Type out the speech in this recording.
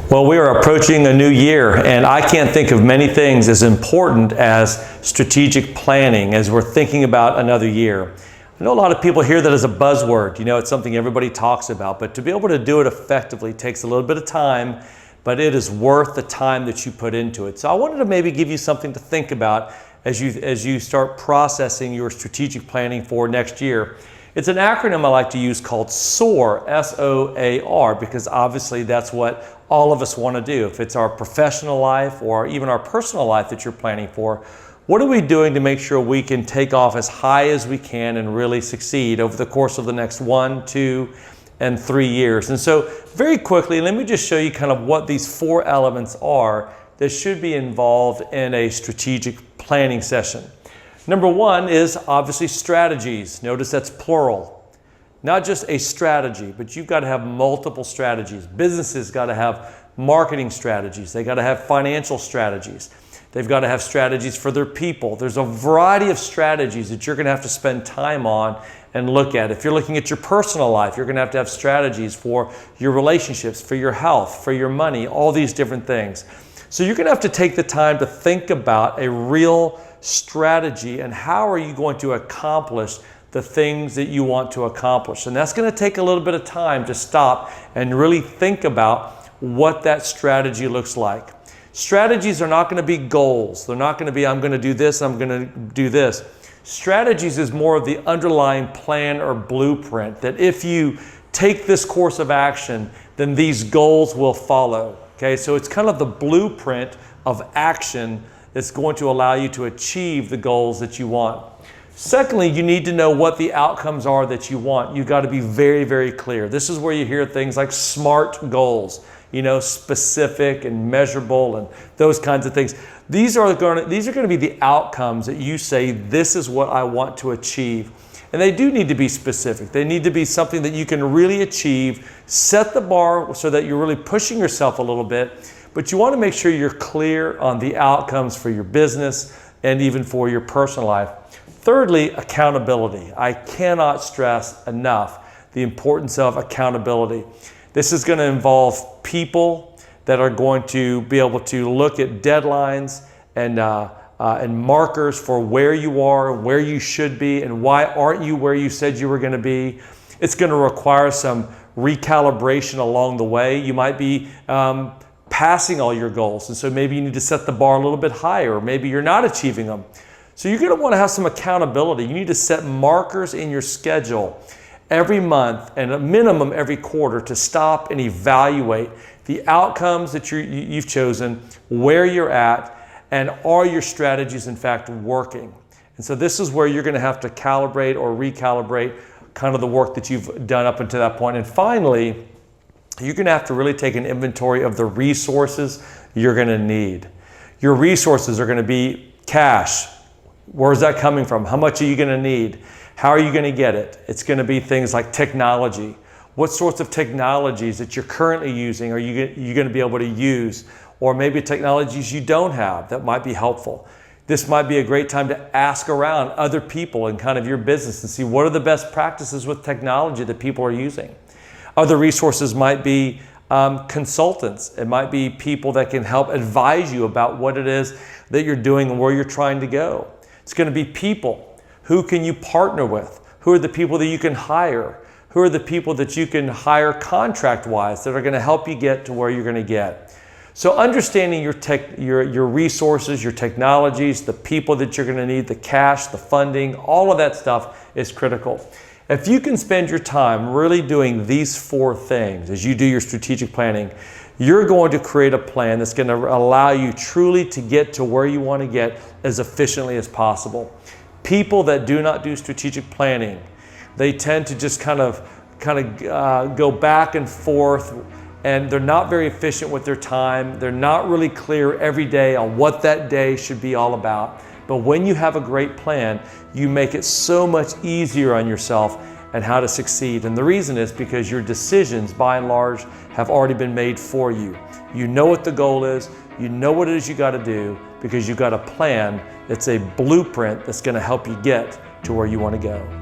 Well, we are approaching a new year, and I can't think of many things as important as strategic planning as we're thinking about another year. I know a lot of people hear that as a buzzword. You know, it's something everybody talks about, but to be able to do it effectively takes a little bit of time, but it is worth the time that you put into it. So I wanted to maybe give you something to think about as you start processing your strategic planning for next year. It's an acronym I like to use called SOAR, S-O-A-R, because obviously that's what all of us want to do. If it's our professional life or even our personal life that you're planning for, what are we doing to make sure we can take off as high as we can and really succeed over the course of the next 1, 2, and 3 years? And so very quickly, let me just show you kind of what these 4 elements are that should be involved in a strategic planning session. Number 1 is obviously strategies. Notice that's plural. Not just a strategy, but you've got to have multiple strategies. Businesses got to have marketing strategies. They got to have financial strategies. They've got to have strategies for their people. There's a variety of strategies that you're going to have to spend time on and look at. If you're looking at your personal life, you're going to have strategies for your relationships, for your health, for your money, all these different things. So you're going to have to take the time to think about a real strategy and how are you going to accomplish the things that you want to accomplish. And that's going to take a little bit of time to stop and really think about what that strategy looks like. Strategies are not going to be goals. They're not going to be, I'm going to do this, I'm going to do this. Strategies is more of the underlying plan or blueprint that if you take this course of action, then these goals will follow. Okay, so it's kind of the blueprint of action that's going to allow you to achieve the goals that you want. Secondly, you need to know what the outcomes are that you want. You've got to be very, very clear. This is where you hear things like SMART goals, you know, specific and measurable and those kinds of things. These are going to be the outcomes that you say, this is what I want to achieve. And they do need to be specific. They need to be something that you can really achieve. Set the bar so that you're really pushing yourself a little bit, but you want to make sure you're clear on the outcomes for your business and even for your personal life. Thirdly, accountability. I cannot stress enough the importance of accountability. This is going to involve people that are going to be able to look at deadlines and markers for where you are, where you should be, and why aren't you where you said you were going to be. It's going to require some recalibration along the way. You might be passing all your goals, and so maybe you need to set the bar a little bit higher, or maybe you're not achieving them. So you're going to want to have some accountability. You need to set markers in your schedule every month and a minimum every quarter to stop and evaluate the outcomes that you've chosen, where you're at, and are your strategies in fact working. And so this is where you're going to have to calibrate or recalibrate kind of the work that you've done up until that point. And finally, you're going to have to really take an inventory of the resources you're going to need. Your resources are going to be cash. Where's that coming from? How much are you going to need? How are you going to get it? It's going to be things like technology. What sorts of technologies that you're currently using are you going to be able to use? Or maybe technologies you don't have that might be helpful. This might be a great time to ask around other people in kind of your business and see what are the best practices with technology that people are using. Other resources might be consultants. It might be people that can help advise you about what it is that you're doing and where you're trying to go. It's going to be people. Who can you partner with? Who are the people that you can hire? Who are the people that you can hire contract-wise that are going to help you get to where you're going to get? So understanding your resources, your technologies, the people that you're going to need, the cash, the funding, all of that stuff is critical. If you can spend your time really doing these 4 things as you do your strategic planning, you're going to create a plan that's going to allow you truly to get to where you want to get as efficiently as possible. People that do not do strategic planning, they tend to just kind of go back and forth, and they're not very efficient with their time. They're not really clear every day on what that day should be all about. But when you have a great plan, you make it so much easier on yourself and how to succeed. And the reason is because your decisions, by and large, have already been made for you. You know what the goal is. You know what it is you got to do because you've got a plan that's a blueprint that's going to help you get to where you want to go.